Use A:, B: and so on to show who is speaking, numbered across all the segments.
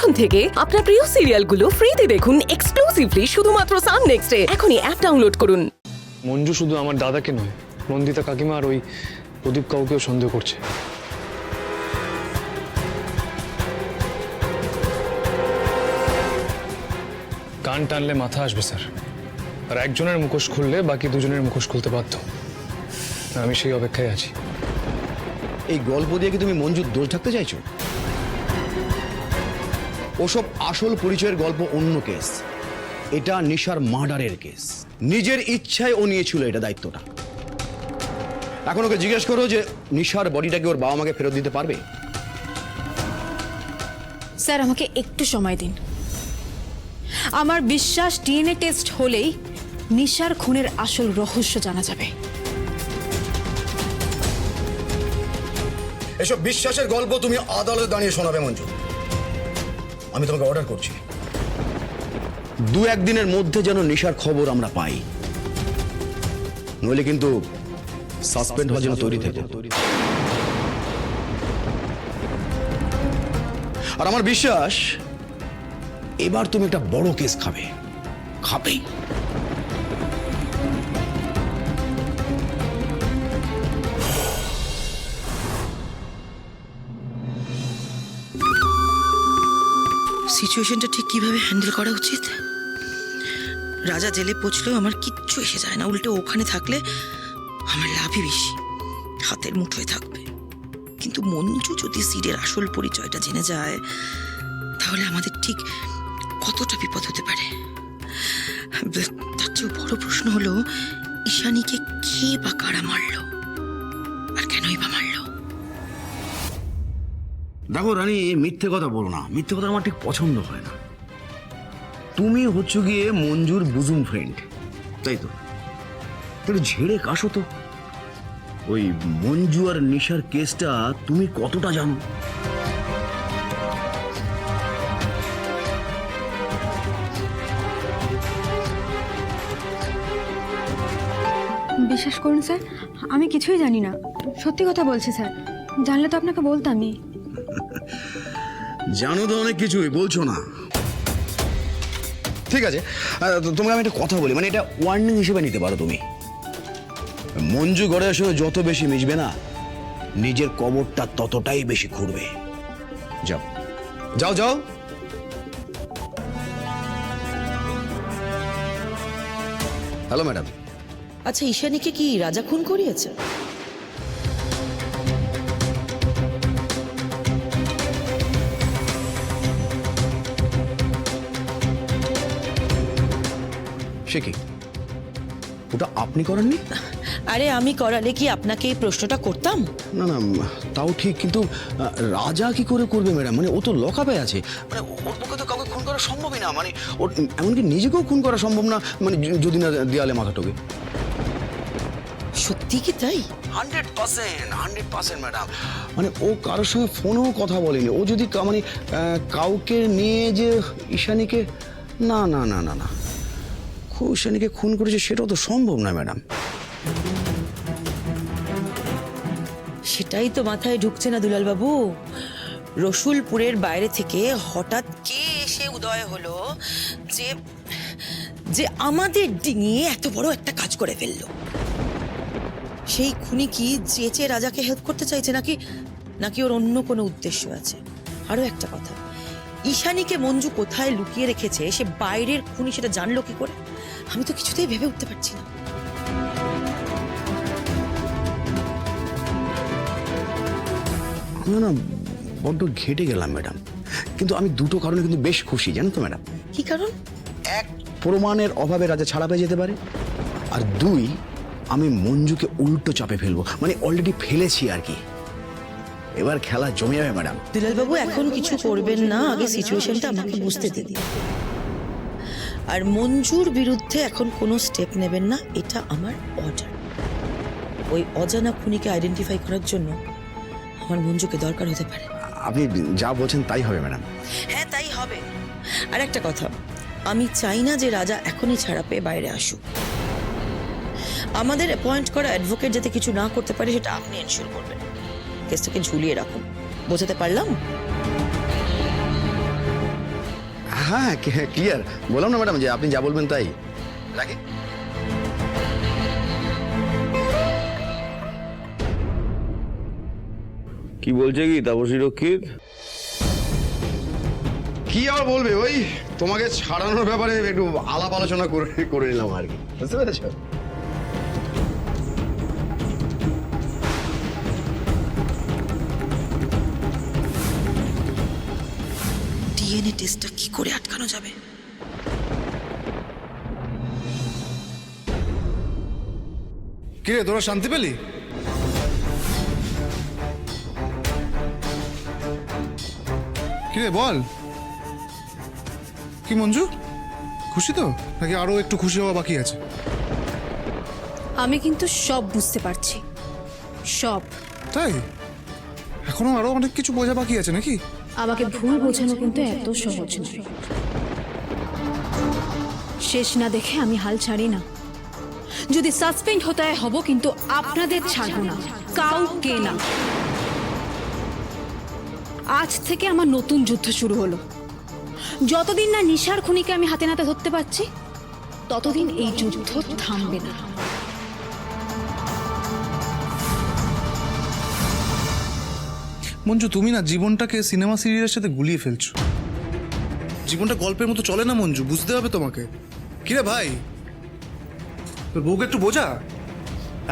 A: এখন থেকে আপনার প্রিয় সিরিয়ালগুলো ফ্রিতে দেখুন এক্সক্লুসিভলি শুধুমাত্র সান নেক্সটে। এখনই অ্যাপ ডাউনলোড করুন।
B: মঞ্জু শুধু আমার দাদাকে নয়, নন্দিতা কাকিমা আর ওই প্রদীপ কাউকেও সন্দেহ করছে। কান টানলে মাথা আসবে স্যার, আর একজনের মুখোশ খুললে বাকি দুজনের মুখোশ খুলতে বাধ্য। আমি সেই অপেক্ষায় আছি।
C: এই গল্প দিয়ে কি তুমি মঞ্জুর দোষ থাকতে চাইছো? ওসব আসল পরিচয়ের গল্প অন্য কেস। এটা নিশার মার্ডারের কেস। নিজের ইচ্ছায় ও নিয়েছিল এটা দায়িত্বটা। এখন ওকে জিজ্ঞেস করো যে নিশার বডিটাকে ওর বাবা মাকে ফেরত দিতে পারবে?
D: স্যার আমাকে একটু সময় দিন। আমার বিশ্বাস ডিএনএ টেস্ট হলেই নিশার খুনের আসল রহস্য জানা যাবে।
C: এসব বিশ্বাসের গল্প তুমি আদালতে দাঁড়িয়ে শোনাবে মঞ্জু। আমি তোমাকে অর্ডার করছি, 2-1 দিনের মধ্যে যেন নিশার খবর আমরা পাই, নইলে কিন্তু সাসপেন্ড হওয়ার জন্য তৈরি থেকে। আর আমার বিশ্বাস এবার তুমি একটা বড় কেস খাবে, খাবেই।
E: সিচুয়েশনটা ঠিক কিভাবে হ্যান্ডেল করা উচিত? রাজা জেলে পৌঁছলেও আমার কিচ্ছু এসে যায় না, উল্টে ওখানে থাকলে আমার লাভই বেশি, হাতের মুঠোয় থাকবে। কিন্তু মঞ্জু যদি সিডের আসল পরিচয়টা জেনে যায়, তাহলে আমাদের ঠিক কতটা বিপদ হতে পারে। তার চেয়েও বড় প্রশ্ন হলো, ঈশানীকে কে বা কারা মারলো, আর কেনই বা মারলো?
C: দেখো রানী, মিথ্যে কথা বলো না। মিথ্যে কথা আমার ঠিক পছন্দ হয় না। তুমি হচ্ছে গিয়ে মঞ্জুর বুজুম ফ্রেন্ড, তাই তো? একটু ঝেড়ে কাশো তো, ওই মঞ্জু আর নিশার কেসটা তুমি কতটা জানো?
F: বিশ্বাস করুন স্যার, আমি কিছুই জানি না। সত্যি কথা বলছি স্যার, জানলে তো আপনাকে বলতামই।
C: জানো তো অনেক কিছুই, বলছো না। ঠিক আছে, তোমাকে আমি একটা কথা বলি, মানে এটা ওয়ার্নিং হিসেবে নিতে পারো তুমি। মঞ্জু ঘরে এসে যত বেশি মিশবে না, নিজের কবরটা ততটাই বেশি খুঁড়বে। যাও যাও যাও। Hello madam.
E: আচ্ছা, ঈশানীকে কি রাজা খুন করিয়েছে?
C: সে কি, ওটা আপনি করেননি?
E: আরে আমি করালে কি আপনাকে এই প্রশ্নটা করতাম?
C: না না, তাও ঠিক, কিন্তু রাজা কি করে করবে ম্যাডাম? মানে ও তো লকআপে আছে, মানে ওর পক্ষে তো কাউকে খুন করা সম্ভবই না। মানে ওর এমনকি নিজেকেও খুন করা সম্ভব না, মানে যদি না দেয়ালে মাথা ঠোকে।
E: সত্যি কি তাই?
C: 100% ম্যাডাম। মানে ও কারোর সঙ্গে ফোনেও কথা বলেনি। ও যদি মানে কাউকে নিয়ে যে ঈশানীকে, না না না না না, ঈশানীকে খুন করেছে সেটাও তো সম্ভব না ম্যাডাম।
E: সেটাই তো মাথায় ঢুকছে না দুলাল বাবু। রসুলপুরের বাইরে থেকে হঠাৎ কে এসে উদয় হলো যে যে আমাদের ডিঙিয়ে এত বড় একটা কাজ করে ফেললো? সেই খুনি কি চেঁচে রাজাকে হেল্প করতে চাইছে, নাকি নাকি ওর অন্য কোনো উদ্দেশ্য আছে? আরো একটা কথা, ঈশানীকে মঞ্জু কোথায় লুকিয়ে রেখেছে, সে বাইরের খুনি সেটা জানলো কি করে? আমি তো কিছুতেই ভেবে উঠতে পারছি না।
C: না না, বড্ড ঘেটে গেলাম ম্যাডাম। কিন্তু আমি দুটো কারণে কিন্তু বেশ খুশি, জানো তো ম্যাডাম?
E: কি কারণ?
C: এক, প্রমাণের অভাবে রাজা ছাড়া পেয়ে যেতে পারে। আর 2, আমি মঞ্জুকে উল্টো চাপে ফেলবো, মানে অলরেডি ফেলেছি আর কি। এবার খেলা জমে যাবে ম্যাডাম।
E: দুলাল বাবু এখন কিছু করবেন না, আগে সিচুয়েশনটা আমাকে বুঝতে দিন। আর মঞ্জুর বিরুদ্ধে এখন কোনো স্টেপ নেবেন না, এটা আমার অর্ডার। ওই অজানা খুনিকে আইডেন্টিফাই করার জন্য আমার মঞ্জুকে দরকার হতে পারে।
C: আপনি যা বলছেন তাই হবে ম্যাডাম।
E: হ্যাঁ তাই হবে। আর একটা কথা, আমি চাই না যে রাজা এখনই ছাড়া পেয়ে বাইরে আসুক। আমাদের অ্যাপয়েন্ট করা অ্যাডভোকেট যাতে কিছু না করতে পারে সেটা আপনি এনশিওর করবেন। কেসটাকে ঝুলিয়ে রাখুন। বোঝাতে পারলাম?
C: হ্যাঁ হ্যাঁ ক্লিয়ার, বললাম না ম্যাডাম যে আপনি যা বলবেন তাই। রাখি। কি বলছে কি তাপসী রক্ষিত?
G: কি আর বলবে, ওই তোমাকে ছাড়ানোর ব্যাপারে একটু আলাপ আলোচনা করে নিলাম আর কি, বুঝতে পেরেছো?
E: ডিএনএ টেস্টটা কি করে আটকানো যাবে?
H: কিরে তোরা শান্তি পেলি? কিরে বল, কি মঞ্জু খুশি তো, নাকি আরো একটু খুশি হওয়া বাকি আছে?
D: আমি কিন্তু সব বুঝতে পারছি, সব।
H: তাই এখনো আরো অনেক কিছু বোঝা বাকি আছে নাকি?
D: আমাকে ভুল বোঝানো কিন্তু এত সহজ নয়। শেষ না দেখে আমি হাল ছাড়ি না। যদি সাসপেন্ড হতে হয় হব, কিন্তু আপনাদের ছাড়বো না, কাউকে না। আজ থেকে আমার নতুন যুদ্ধ শুরু হলো। যতদিন না নিশার খুনিকে আমি হাতে নাতে ধরতে পারছি, ততদিন এই যুদ্ধ থামবে না।
H: মঞ্জু তুমি না জীবনটাকে সিনেমা সিরিয়ালের সাথে গুলিয়ে ফেলছো। জীবনটা গল্পের মতো চলে না মঞ্জু, বুঝতে হবে তোমাকে। কিরে ভাই, তোর বউকে একটু বোঝা।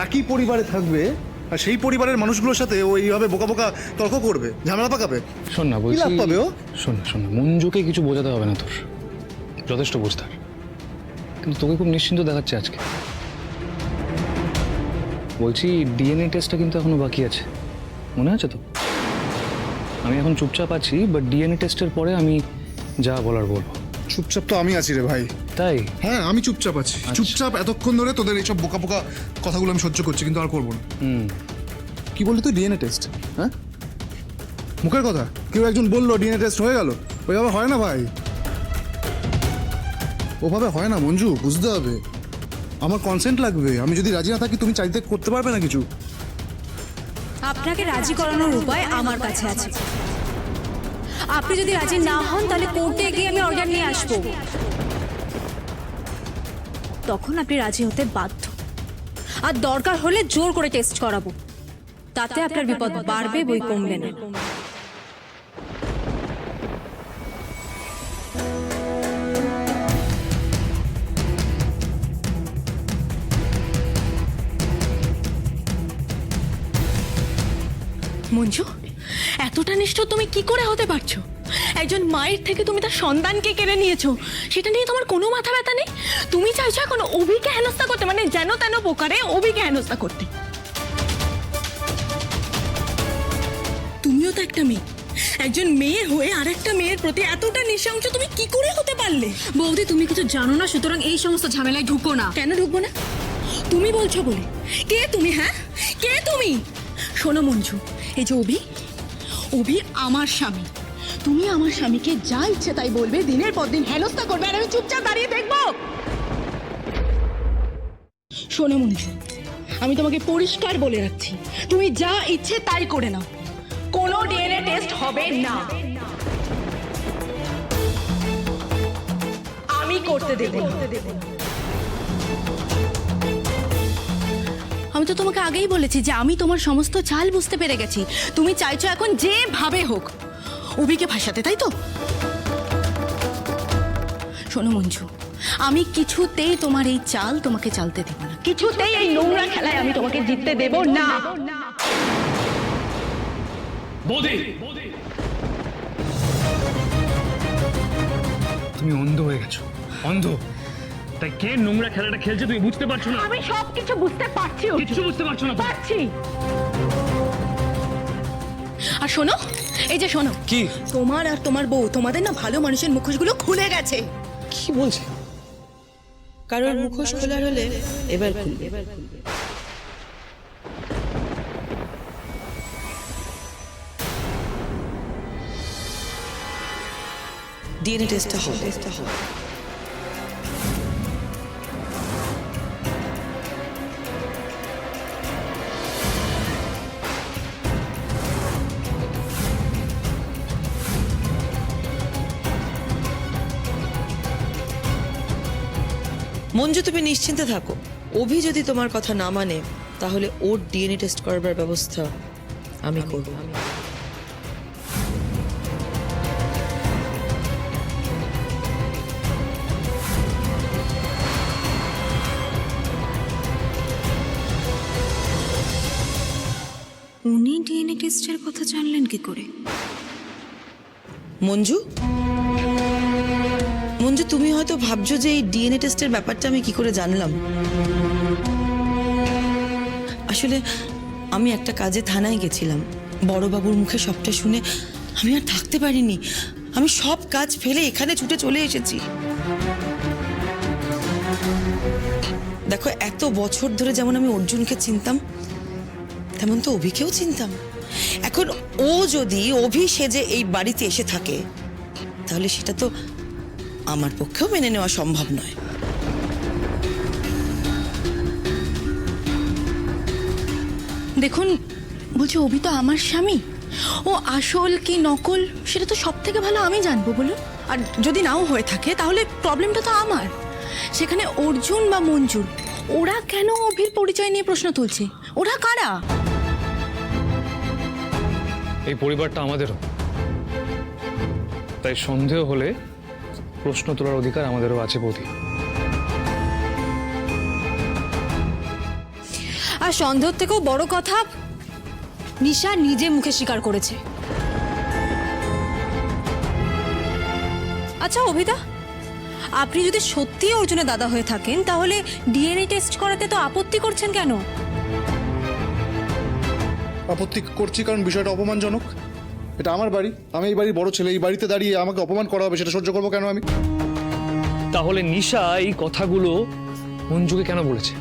H: একই পরিবারে থাকবে আর সেই পরিবারের মানুষগুলোর সাথে ও এইভাবে বোকা বোকা তর্ক করবে, ঝামেলা পাকাবে।
B: শোন না
H: কি
B: বলছি,
H: লাভ পাবে ও?
B: শোন না মঞ্জুকে কিছু বোঝাতে হবে না তোর, যথেষ্ট বুঝতার। কিন্তু তোকে খুব নিশ্চিন্ত দেখাচ্ছে আজকে। বলছি ডিএনএ টেস্টটা কিন্তু এখনো বাকি আছে, মনে আছে তো? আমি এখন চুপচাপ আছি, বাট ডিএনএ টেস্টের পরে আমি যা বলার বলবো।
H: চুপচাপ তো আমি আছি রে ভাই।
B: তাই
H: হ্যাঁ আমি চুপচাপ আছি, চুপচাপ এতক্ষণ ধরে তোদের এইসব বোকা বোকা কথাগুলো আমি সহ্য করছি, কিন্তু আর করবো না। কি বললি তুই, ডিএনএ টেস্ট? হ্যাঁ মুখের কথা, কেউ একজন বললো ডিএনএ টেস্ট হয়ে গেল, ওইভাবে হয় না ভাই, ওভাবে হয় না মঞ্জু, বুঝতে হবে। আমার কনসেন্ট লাগবে, আমি যদি রাজি না থাকি তুমি চাইতে করতে পারবে না কিছু।
D: আপনাকে রাজি করানোর উপায় আমার কাছে আছে। আপনি যদি রাজি না হন, তাহলে কোর্টে গিয়ে আমি অর্ডার নিয়ে আসবো। তখন আপনি রাজি হতে বাধ্য, আর দরকার হলে জোর করে টেস্ট করাবো। তাতে আপনার বিপদ বাড়বে, বই কমবে না।
I: মঞ্জু, এতটা নিষ্ঠুর তুমি কি করে হতে পারছো? একজন মায়ের থেকে তুমি তার সন্তানকে কেড়ে নিয়েছো, সেটা নিয়ে তোমার কোনো মাথা ব্যথা নেই? তুমি চাইছো এখন অভিকে হেনস্থা করতে, মানে যেন তেন প্রকারে অভিকে হেনস্থা করতে। তুমিও তো একটা মেয়ে, একজন মেয়ে হয়ে আরেকটা মেয়ের প্রতি এতটা নৃশংস তুমি কি করে হতে পারলে?
D: বৌদি, তুমি কিছু জানো না, সুতরাং এই সমস্ত ঝামেলায় ঢুকো না।
I: কেন ঢুকবো না? তুমি বলছো বলে। কে তুমি? হ্যাঁ, কে তুমি? শোনো মঞ্জু, এই যে অভি আমার স্বামী। তুমি আমার স্বামীকে যা ইচ্ছে তাই বলবে, দিনের পর দিন হেনস্থা করবে, আর আমি চুপচাপ দাঁড়িয়ে দেখবো? শোনো মঞ্জু, আমি তোমাকে পরিষ্কার বলে রাখছি, তুমি যা ইচ্ছে তাই করে নাও, কোনো ডিএনএ টেস্ট হবে না। আমি করতে দেব না। আমি তো তোমাকে আগেই বলেছি যে আমি তোমার সমস্ত চাল বুঝতে পেরে গেছি। তুমি চাইছো এখন যেভাবে হোক অভিকে ভাসাতে, তাই তো? শোনো মঞ্জু, আমি কিছুতেই তোমার এই চাল তোমাকে চালতে দেব না, কিছুতেই এই নোংরা খেলায় আমি তোমাকে জিততে দেব না।
B: বৌদি, তুমি অন্ধ হয়ে গেছো, অন্ধ। তাই কে নোংরা খেলাটা খেলছে তুমি বুঝতে পারছো না?
I: আমি সবকিছু বুঝতে পারছি,
B: কিচ্ছু বুঝতে পারছো না?
I: পারছি। আর শোনো, এই যে শোনো,
B: কি?
I: তোমার আর তোমার বউ, তোমাদের না ভালো মানুষের মুখোশগুলো খুলে গেছে।
B: কি বলছে?
E: কারোর মুখোশ খোলার হলে এবার খুলবে। ডিএনএ টেস্টটা হবে। মঞ্জু তুমি নিশ্চিন্তে থাকো, অভি যদি তোমার কথা না মানে তাহলে ওর ডিএনএ টেস্ট করবার ব্যবস্থা আমি করব।
D: উনি ডিএনএ টেস্টের কথা জানলেন কি করে?
E: মঞ্জু, মঞ্জু তুমি হয়তো ভাবছো যে এই ডিএনএ টেস্টের ব্যাপারটা আমি কি করে জানলাম। আসলে আমি একটা কাজে থানায় গেছিলাম, বড়বাবুর মুখে সবটা শুনে আমি আর থাকতে পারিনি। আমি সব কাজ ফেলে এখানে ছুটে চলে এসেছি। দেখো, এত বছর ধরে যেমন আমি অর্জুনকে চিনতাম, তেমন তো অভিকেও চিনতাম। এখন ও যদি অভি সেজে এই বাড়িতে এসে থাকে, তাহলে সেটা তো আমার পক্ষেও মেনে নেওয়া সম্ভব নয়।
I: দেখুন, বলছি অভি তো আমার স্বামী, ও আসল কি নকল সেটা তো সব থেকে ভালো আমি জানবো, বলুন। আর যদি নাও হয়ে থাকে তাহলে প্রবলেমটা তো আমার। সেখানে অর্জুন বা মঞ্জুর, ওরা কেন অভির পরিচয় নিয়ে প্রশ্ন তুলছে? ওরা কারা?
B: এই পরিবারটা আমাদেরও, তাই সন্দেহ হলে প্রশ্ন তোলার অধিকার আমাদেরও আছে বৌদি।
D: আর সন্দেহ থেকেও বড় কথা, নিশা নিজে মুখে স্বীকার করেছে। আচ্ছা অভিদা, আপনি যদি সত্যি অর্জুনের দাদা হয়ে থাকেন তাহলে ডিএনএ টেস্ট করাতে তো আপত্তি করছেন কেন?
H: আপত্তি করছি কারণ বিষয়টা অপমানজনক। এটা আমার বাড়ি, আমি এই বাড়ির বড় ছেলে, এই বাড়িতে দাঁড়িয়ে আমাকে অপমান করা হবে সেটা সহ্য করবো কেন আমি?
B: তাহলে নিশা এই কথাগুলো মঞ্জুকে কেন বলেছে?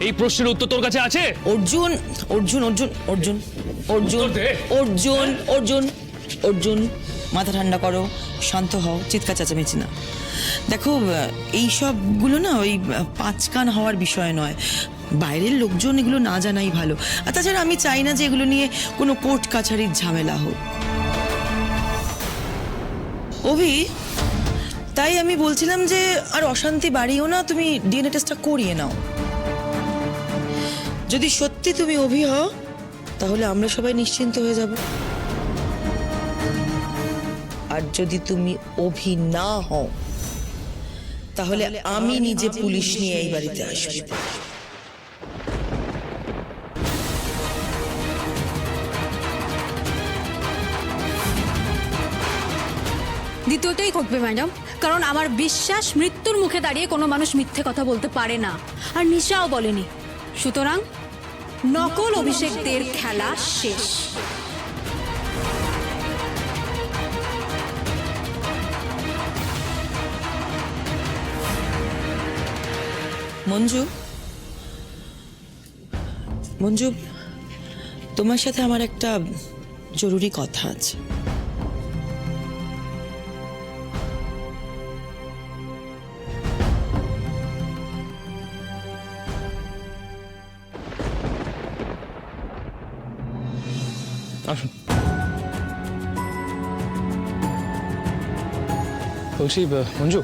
B: এই প্রশ্নের উত্তর তোর কাছে আছে?
E: অর্জুন অর্জুন অর্জুন অর্জুন অর্জুন অর্জুন অর্জুন অর্জুন মাথা ঠান্ডা করো, শান্ত হও, চিৎকার চেঁচামেচি না। দেখো, এই সবগুলো না ওই পাঁচকান হওয়ার বিষয় নয়। বাইরের লোকজন এগুলো না জানাই ভালো। আর তাছাড়া আমি চাই না যে এগুলো নিয়ে কোনো কোর্ট কাছারির ঝামেলা হোক। অভি, তাই আমি বলছিলাম যে আর অশান্তি বাড়িও না, তুমি ডিএনএ টেস্টটা করিয়ে নাও। যদি সত্যি তুমি অভি হও তাহলে আমরা সবাই নিশ্চিন্ত হয়ে যাব। আর যদি তুমি অভি না হও তাহলে আমি নিজে পুলিশ নিয়ে এই বাড়িতে আসব।
D: দ্বিতীয়টাই ঘটবে ম্যাডাম, কারণ আমার বিশ্বাস মৃত্যুর মুখে দাঁড়িয়ে কোনো মানুষ মিথ্যে কথা বলতে পারে না, আর নিশাও বলেনি। সুতরাং নকল অভিষেকদের খেলা শেষ।
E: মঞ্জু, মঞ্জু, তোমার সাথে আমার একটা জরুরি কথা আছে।
B: আসুন। বলছি মঞ্জু,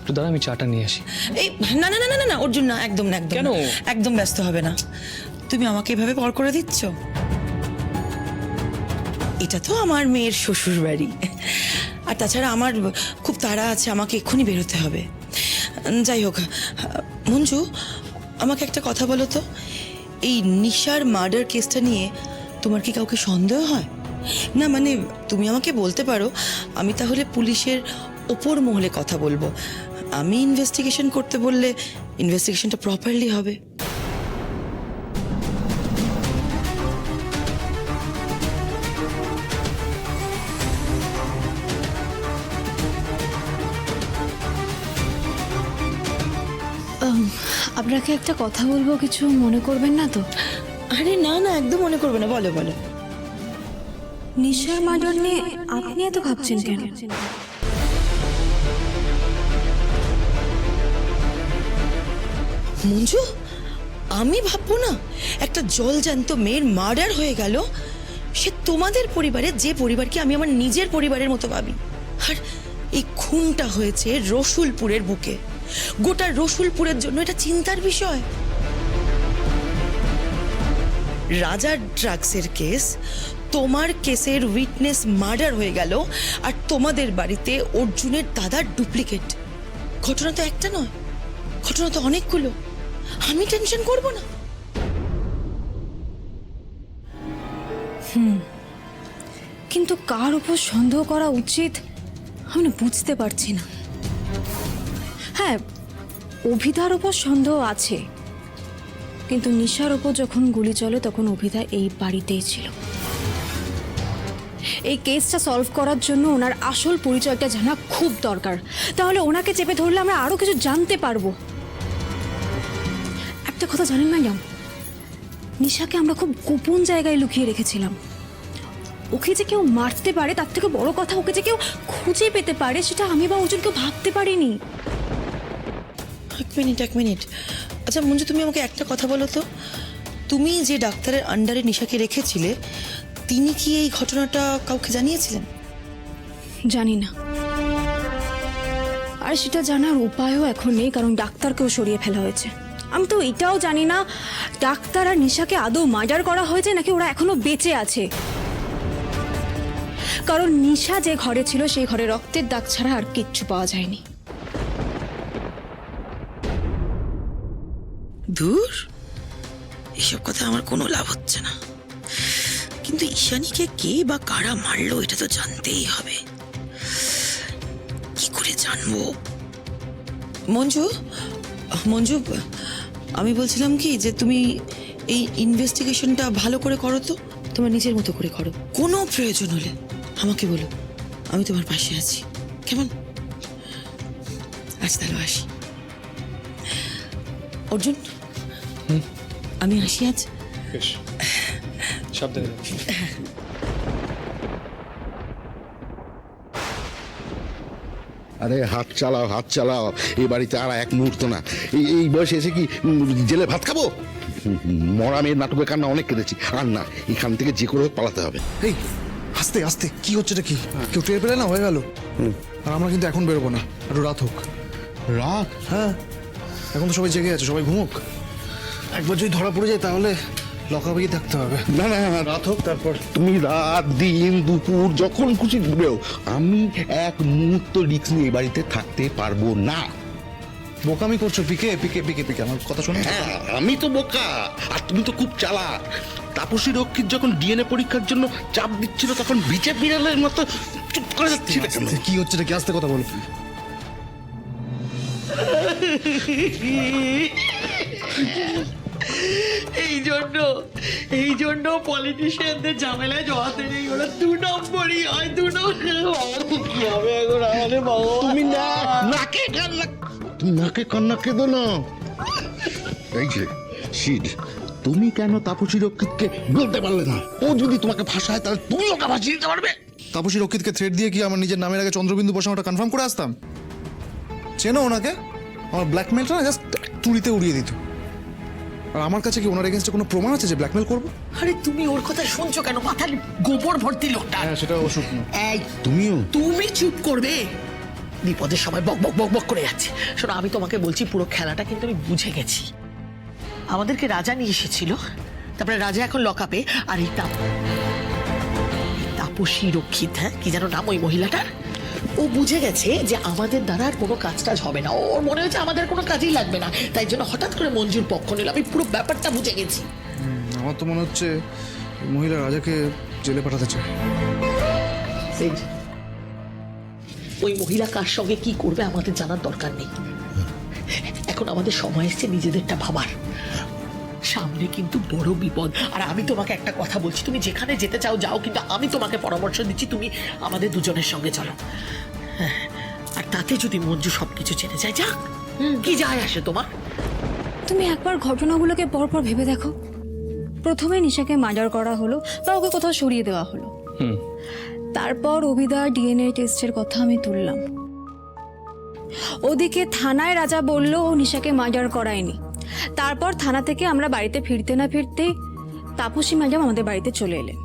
B: একটু দাঁড়া, আমি চাটা নিয়ে আসি।
E: এই না না না না না অর্জুন, না, একদম না, একদম
B: কেন?
E: না। একদম ব্যস্ত হবে না। তুমি আমাকে এভাবে পর করে দিচ্ছ? এটা তো আমার মেয়ের শ্বশুর বাড়ি, আর তাছাড়া আমার খুব তাড়া আছে, আমাকে এক্ষুনি বেরোতে হবে। যাই হোক, মঞ্জু, আমাকে একটা কথা বলো তো, এই নিশার মার্ডার কেসটা নিয়ে তোমার কি কাউকে সন্দেহ হয়? না মানে তুমি আমাকে বলতে পারো, আমি তাহলে পুলিশের ওপর মহলে কথা বলবো। আমি ইনভেস্টিগেশন করতে বললে ইনভেস্টিগেশনটা প্রপারলি হবে।
D: আপনাকে একটা কথা বলবো, কিছু মনে করবেন না তো?
E: আরে না না, একদম মনে করবে না, বলো বলো।
D: নিশার মার্ডার নিয়ে আপনি এত ভাবছেন কেন?
E: মঞ্জু, আমি ভাববো না? একটা জলজ্যান্ত মেয়ের মার্ডার হয়ে গেল, সে তোমাদের পরিবারের, যে পরিবারকে আমি আমার নিজের পরিবারের মতো ভাবি। আর এই খুনটা হয়েছে রসুলপুরের বুকে। গোটা রসুলপুরের জন্য এটা চিন্তার বিষয়। রাজার ড্রাগসের কেস, তোমার কেসের উইটনেস মার্ডার হয়ে গেল, আর তোমাদের বাড়িতে অর্জুনের দাদার ডুপ্লিকেট। ঘটনা তো একটা নয়, ঘটনা তো অনেকগুলো। আমি টেনশন করব না?
D: কিন্তু কার উপর সন্দেহ করা উচিত আমি না বুঝতে পারছি না। হ্যাঁ, অভিধার উপর সন্দেহ আছে, কিন্তু নিশার উপর যখন গুলি চলে তখন অভিধা এই বাড়িতেই ছিল। এই কেসটা সলভ করার জন্য ওনার আসল পরিচয়টা জানা খুব দরকার, তাহলে ওনাকে চেপে ধরলে আমরা আরো কিছু জানতে পারবো। একটা কথা জানেন ম্যাডাম, নিশাকে আমরা খুব গোপন জায়গায় লুকিয়ে রেখেছিলাম। ওকে যে কেউ মারতে পারে তার থেকে বড় কথা, ওকে যে কেউ খুঁজে পেতে পারে সেটা আমি বা অর্জুন কেউ ভাবতে পারিনি।
E: এক মিনিট। আচ্ছা মঞ্জু, তুমি আমাকে একটা কথা বলো তো, তুমি যে ডাক্তারের আন্ডারে নিশাকে রেখেছিলে, তিনি কি এই ঘটনাটা কাউকে জানিয়েছিলেন?
D: জানি না, আর সেটা জানার উপায়ও এখন নেই, কারণ ডাক্তারকেও সরিয়ে ফেলা হয়েছে। আমি তো এটাও জানি না ডাক্তার আর নিশাকে আদৌ মার্ডার করা হয়েছে নাকি ওরা এখনো বেঁচে আছে, কারণ নিশা যে ঘরে ছিল সেই ঘরে রক্তের দাগ ছাড়া আর কিচ্ছু পাওয়া যায়নি।
E: দূর, এসব কথা আমার কোনো লাভ হচ্ছে না। কিন্তু ঈশানীকে কে বা কারা মারলো এটা তো জানতেই হবে। কি করে জানবো? মঞ্জু, আমি বলছিলাম কি যে তুমি এই ইনভেস্টিগেশনটা ভালো করে করো তো, তোমার নিজের মতো করে করো। কোনো প্রয়োজন হলে আমাকে বলো, আমি তোমার পাশে আছি, কেমন? আজ তাহলে আসি। অর্জুন, আমি আসি আজ।
B: সাবধানে।
J: আরে হাত চালাও, এই বাড়িতে আর এক মুহূর্ত না। এই বয়সে এসে কি জেলে ভাত খাবো? মরা মেয়ের নাটকের কান্না অনেক কেটেছি, আর না, এখান থেকে যে করে হোক পালাতে হবে।
H: এই আস্তে আস্তে, কি হচ্ছে এটা? কি কেউ টের পেলে না হয়ে গেল। আর আমরা কিন্তু এখন বেরোবো না, একটু রাত হোক।
J: রাত?
H: হ্যাঁ, এখন তো সবাই জেগে আছে, সবাই ঘুমোক। একবার যদি ধরা পড়ে যায় তাহলে লকাবেই থাকতে হবে।
J: না, রাত হোক, তারপর তুমি রাত, দিন, দুপুর যখন খুশি ঘুরেও, আমি এক মুহূর্ত রিস্ক নিয়ে এই বাড়িতে থাকতে পারবো না।
H: বোকামি করছো পিকে পিকে পিকে পিকে, আমার কথা শোনো।
J: হ্যাঁ, আমি তো বোকা, আর তুমি তো খুব চালাক। তাপসী রক্ষিত যখন ডিএনএ পরীক্ষার জন্য চাপ দিচ্ছিল, তখন বিচে বিড়ালের মতো চুপ করে যাচ্ছিল কেন?
H: কি হচ্ছে এটা? কি আস্তে কথা বলো।
K: এই জন্য পলিটিশিয়ানদের ঝামেলায় জড়াতে নেই, ওরা 2 নম্বরই হয়। 2 নম্বর কি হবে এখন আমাদের বাবা?
J: তুমি নাকে কান্না কেঁদো না। এই যে শিড, তুমি কেন তাপসী রক্ষিতকে বলতে পারলে না? ও যদি তোমাকে ফাঁসায় তাহলে তুমি ওকে ফাঁসিয়ে দিতে পারবে।
H: তাপসী রক্ষিতকে থ্রেড দিয়ে কি আমার নিজের নামের আগে চন্দ্রবিন্দু বসানোটা কনফার্ম করে আসতাম? চেনো ওনাকে? আমার ব্ল্যাকমেলটা না জাস্ট তুড়িতে উড়িয়ে দিত। আর আমার কাছে কি ওনার এগেইনস্টে কোনো প্রমাণ আছে যে ব্ল্যাকমেল করবো?
K: আরে তুমি ওর কথা শুনছো কেন? মাথার গোবর ভর্তি লোকটা।
H: হ্যাঁ, সেটা অসুখ না।
K: এই তুমি চুপ করবে। বিপদের সময় বক বক বক বক করে যাচ্ছে। শোনো, আমি তোমাকে বলছি, পুরো খেলাটা কিন্তু আমি বুঝে গেছি। আমাদেরকে রাজা নিয়ে এসেছিল, তারপরে রাজা এখন লকআপে, আর এই তাপসী রক্ষিত, হ্যাঁ কি যেন নাম ওই মহিলাটার, ও বুঝে গেছে যে আমাদের দ্বারা আর কোনো কাজ টাজ হবে না। ওর মনে হচ্ছে আমাদের কোনো কাজেই লাগবে না, তাই জন্য হঠাৎ করে মঞ্জুর পক্ষ নিল। আমি পুরো ব্যাপারটা বুঝে গেছি।
H: আমার তো মনে হচ্ছে মহিলা রাজাকে জেলে পাঠাতে চায়।
K: ওই মহিলা কার সঙ্গে কি করবে আমাদের জানার দরকার নেই। এখন আমাদের সময় এসছে নিজেদেরটা ভাবার। সামনে কিন্তু বড় বিপদ। আর আমি তোমাকে একটা কথা বলছি, তুমি যেখানে যেতে চাও যাও, কিন্তু আমি তোমাকে পরামর্শ দিচ্ছি তুমি আমাদের দুজনের সঙ্গে চলো। আর তাতে যদি মঞ্জু সবকিছু জেনে যায়, যাক, কি যায় আসে তোমার?
D: তুমি একবার ঘটনাগুলোকে পরপর ভেবে দেখো। প্রথমে নিশাকে মার্ডার করা হলো বা ওকে কোথাও সরিয়ে দেওয়া হলো, তারপর অভিধা ডিএনএ টেস্টের কথা আমি তুললাম। ওদিকে থানায় রাজা বলল ও নিশাকে মার্ডার করায়নি। তারপর থানা থেকে আমরা বাড়িতে ফিরতে না ফিরতেই তাপসী ম্যাডাম আমাদের বাড়িতে চলে এলেন।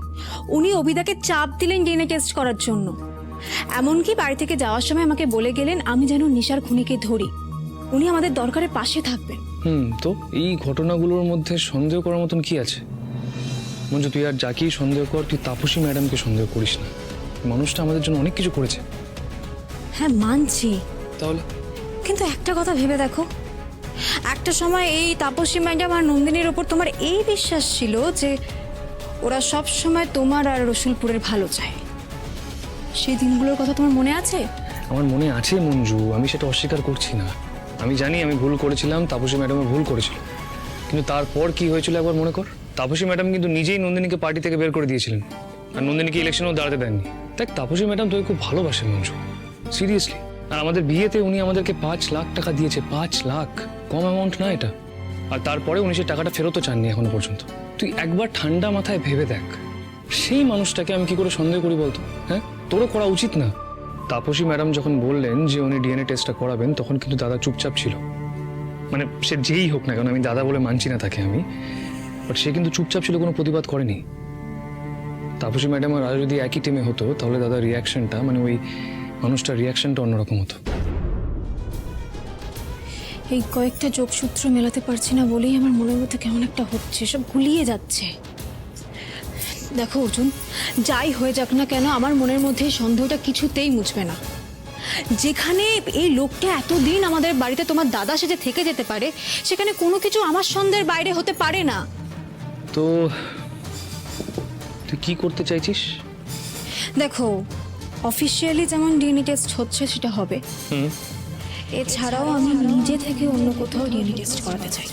D: উনি অভিধাকে চাপ দিলেন ডিএনএ টেস্ট করার জন্য। এমনকি বাড়ি থেকে যাওয়ার সময় আমাকে বলে গেলেন আমি যেন নিশার খুনিকে ধরি। উনি আমাদের দরকারে পাশে থাকবেন।
B: তো এই ঘটনাগুলোর মধ্যে সন্দেহ করার মতন কি আছে? মঞ্জু, তুই আর যাকেই সন্দেহ কর, তুই তাপসী ম্যাডামকে সন্দেহ করিস না। মানুষটা আমাদের জন্য অনেক কিছু করেছে।
D: হ্যাঁ মানছি,
B: তাহলে
D: কিন্তু একটা কথা ভেবে দেখো, একটা সময় এই তাপসী ম্যাডাম আর নন্দিনীর ওপর তোমার এই বিশ্বাস ছিল যে ওরা সব সময় তোমার আর রসুলপুরের ভালো চায়। সেই দিনগুলোর কথা তোমার মনে আছে?
B: আমার মনে আছে মঞ্জু, আমি সেটা অস্বীকার করছি না। আমি জানি আমি ভুল করেছিলাম, তাপসী ম্যাডামও ভুল করেছিল, কিন্তু তারপর কি হয়েছিল একবার মনে কর। তাপসী ম্যাডাম কিন্তু নিজেই নন্দিনীকে পার্টি থেকে বের করে দিয়েছিলেন, আর নন্দিনীকে ইলেকশনেও দাঁড়াতে দেননি। দেখ, তাপসী ম্যাডাম তোকে খুব ভালোবাসেন মঞ্জু, সিরিয়াসলি। আর আমাদের বিয়েতে উনি আমাদেরকে 5 লাখ টাকা দিয়েছে। 5 লাখ কম অ্যামাউন্ট না এটা। আর তারপরে উনি সেই টাকাটা ফেরতও চাননি এখনো পর্যন্ত। তুই একবার ঠান্ডা মাথায় ভেবে দেখ, সেই মানুষটাকে আমি কি করে সন্দেহ করি বলতো? হ্যাঁ, তোরও করা উচিত না। তাপসী ম্যাডাম যখন বললেন যে উনি ডিএনএ টেস্টটা করাবেন, তখন কিন্তু দাদা চুপচাপ ছিল। মানে সে যেই হোক না কেন, আমি দাদা বলে মানছি না তাকে আমি, বাট সে কিন্তু চুপচাপ ছিল, কোনো প্রতিবাদ করেনি। তাপসী ম্যাডাম আর রাজা যদি একই টিমে হতো, তাহলে দাদার রিয়াকশনটা, মানে ওই মানুষটার রিয়াকশনটা অন্যরকম হতো।
D: এই কয়েকটা যোগসূত্র মেলাতে পারছি না বলেই আমার মনের মধ্যে কেমন একটা হচ্ছে, সব গুলিয়ে যাচ্ছে। দেখো অর্জুন, যাই হয়ে যাক না কেন, আমার মনের মধ্যে এই সন্দেহটা কিছুতেই মুছবে না। যেখানে এই লোকটা এতদিন আমাদের বাড়িতে তোমার দাদা সেজে থেকে যেতে পারে, সেখানে কোনো কিছু আমার সন্দেহের বাইরে হতে পারে না।
B: তো তুই কি করতে চাইছিস?
D: দেখো, অফিসিয়ালি যেমন ডিএনএ টেস্ট হচ্ছে সেটা হবে, এছাড়াও আমি নিজে থেকে অন্য কোথাও ডিএনএ টেস্ট করাতে চাই।